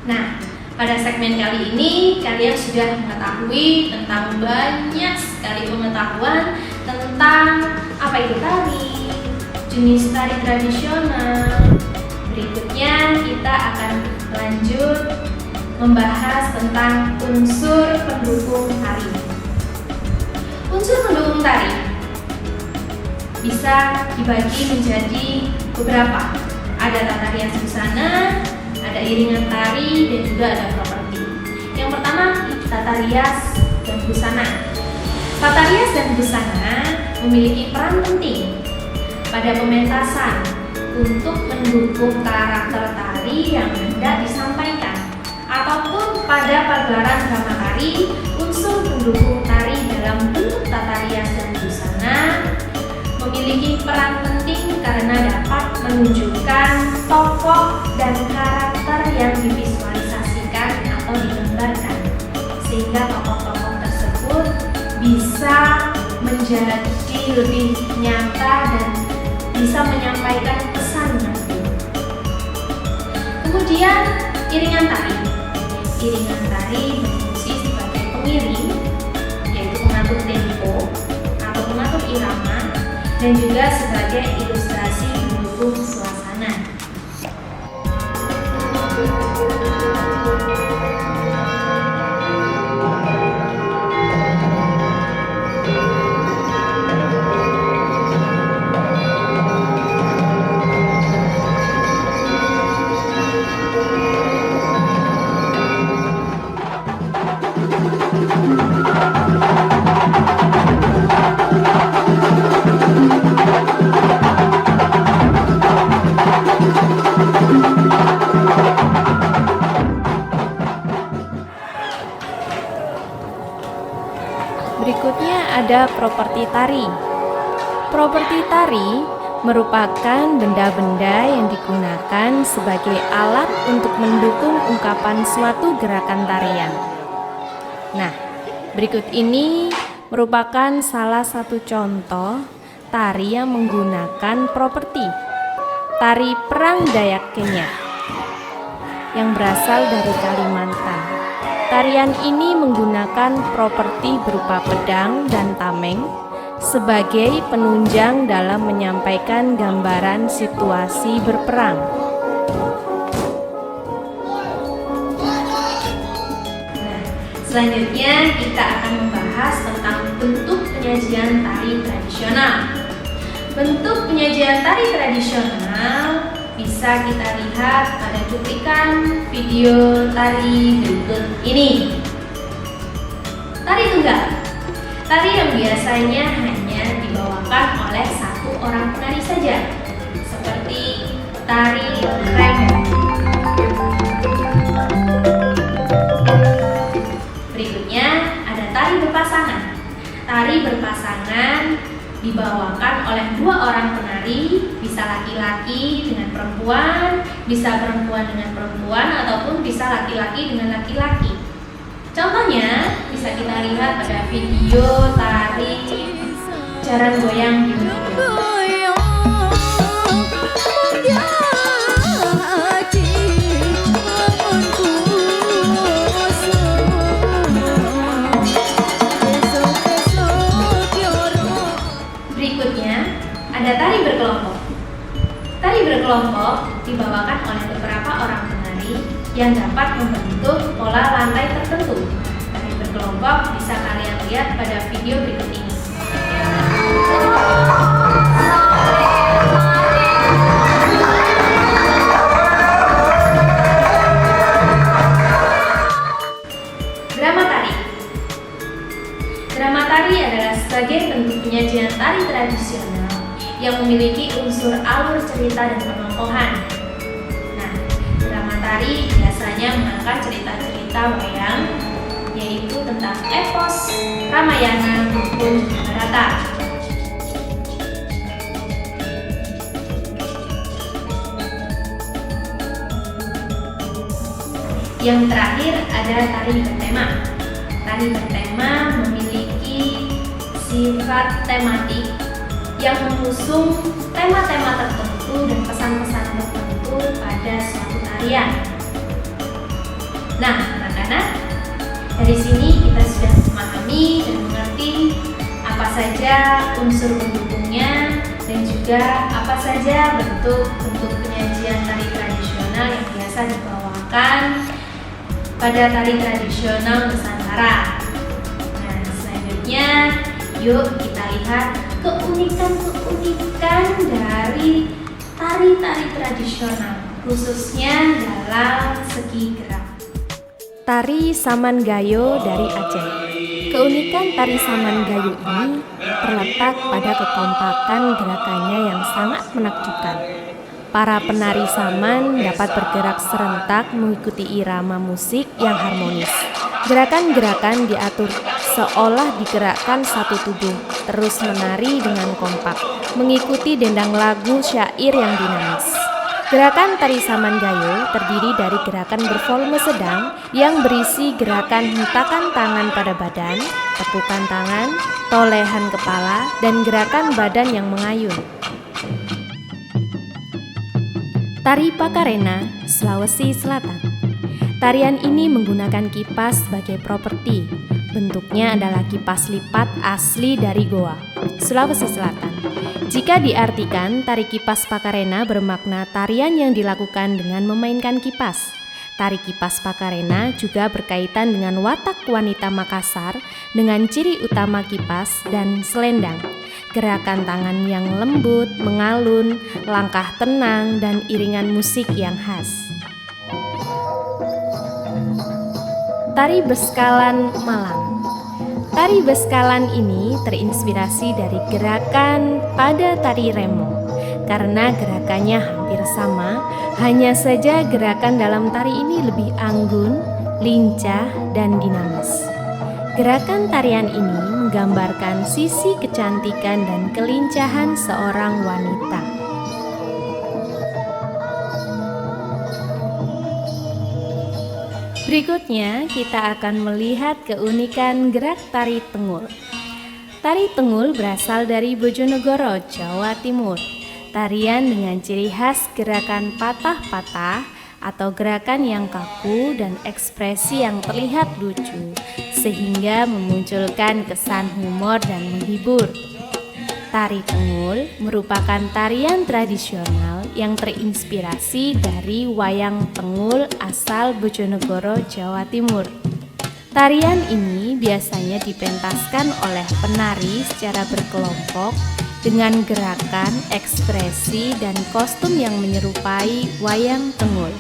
Nah, pada segmen kali ini kalian sudah mengetahui tentang banyak sekali pengetahuan tentang apa itu tari, jenis tari tradisional. Berikutnya kita akan lanjut membahas tentang unsur pendukung tari. Unsur pendukung tari bisa dibagi menjadi beberapa. Ada tata rias busana, ada iringan tari, dan juga ada properti. Yang pertama, tata rias dan busana. Tata rias dan busana memiliki peran penting pada pementasan untuk mendukung karakter tari yang hendak disampaikan, ataupun pada pagelaran drama tari. Unsur pendukung tari dalam bentuk tata rias dan busana memiliki peran penting karena dapat menunjukkan tokoh dan karakter yang divisualisasikan atau digambarkan, sehingga tokoh-tokoh tersebut bisa menjadi lebih nyata dan bisa menyampaikan pesan nanti. Kemudian iringan tari. Iringan tari berfungsi sebagai pengiring, yaitu pengatur tempo atau pengatur irama, dan juga sebagai ilustrasi pendukung suasana. Berikutnya ada properti tari. Properti tari merupakan benda-benda yang digunakan sebagai alat untuk mendukung ungkapan suatu gerakan tarian. Nah, berikut ini merupakan salah satu contoh tari yang menggunakan properti. Tari Perang Dayak Kenya yang berasal dari Kalimantan. Tarian ini menggunakan properti berupa pedang dan tameng sebagai penunjang dalam menyampaikan gambaran situasi berperang. Nah, selanjutnya kita akan membahas tentang bentuk penyajian tari tradisional. Bentuk penyajian tari tradisional bisa kita lihat pada cuplikan video tari berikut ini. Tari tunggal, tari yang biasanya hanya dibawakan oleh satu orang penari saja, seperti tari remo. Berikutnya ada tari berpasangan. Tari berpasangan dibawakan oleh dua orang penari, bisa laki-laki dengan perempuan, bisa perempuan dengan perempuan, ataupun bisa laki-laki dengan laki-laki. Contohnya bisa kita lihat pada video tari jaran goyang di video. Ada tari berkelompok. Tari berkelompok dibawakan oleh beberapa orang penari yang dapat membentuk pola lantai tertentu. Tari berkelompok bisa kalian lihat pada video berikut ini. Drama tari. Drama tari adalah sebagai bentuk penyajian tari tradisional yang memiliki unsur alur cerita dan penongkohan. Nah, drama tari biasanya mengangkat cerita-cerita wayang, yaitu tentang epos, Ramayana maupun Mahabharata. Yang terakhir ada tari bertema. Tari bertema memiliki sifat tematik yang mengusung tema-tema tertentu dan pesan-pesan tertentu pada suatu tarian. Nah, anak-anak, dari sini kita sudah memahami dan mengerti apa saja unsur pendukungnya dan juga apa saja bentuk-bentuk penyajian tari tradisional yang biasa dibawakan pada tari tradisional Nusantara. Nah, selanjutnya yuk kita lihat keunikan-keunikan dari tari-tari tradisional, khususnya dalam segi gerak. Tari Samangayo dari Aceh. Keunikan tari Samangayo ini terletak pada kekompakan gerakannya yang sangat menakjubkan. Para penari Saman dapat bergerak serentak mengikuti irama musik yang harmonis. Gerakan-gerakan diatur seolah digerakkan satu tubuh, terus menari dengan kompak, mengikuti dendang lagu syair yang dinamis. Gerakan tari Samangayo terdiri dari gerakan bervolume sedang yang berisi gerakan hentakan tangan pada badan, tepukan tangan, tolehan kepala, dan gerakan badan yang mengayun. Tari Pakarena, Sulawesi Selatan. Tarian ini menggunakan kipas sebagai properti. Bentuknya adalah kipas lipat asli dari Goa, Sulawesi Selatan. Jika diartikan, tari kipas Pakarena bermakna tarian yang dilakukan dengan memainkan kipas. Tari kipas Pakarena juga berkaitan dengan watak wanita Makassar dengan ciri utama kipas dan selendang. Gerakan tangan yang lembut, mengalun, langkah tenang, dan iringan musik yang khas. Tari Beskalan Malang. Tari Beskalan ini terinspirasi dari gerakan pada tari remo. Karena gerakannya hampir sama, hanya saja gerakan dalam tari ini lebih anggun, lincah, dan dinamis. Gerakan tarian ini menggambarkan sisi kecantikan dan kelincahan seorang wanita. Berikutnya kita akan melihat keunikan gerak tari Tengul. Tari Tengul berasal dari Bojonegoro, Jawa Timur. Tarian dengan ciri khas gerakan patah-patah atau gerakan yang kaku dan ekspresi yang terlihat lucu, sehingga memunculkan kesan humor dan menghibur. Tari Tengul merupakan tarian tradisional yang terinspirasi dari wayang Tengul asal Bojonegoro, Jawa Timur. Tarian ini biasanya dipentaskan oleh penari secara berkelompok dengan gerakan, ekspresi, dan kostum yang menyerupai wayang Tengul.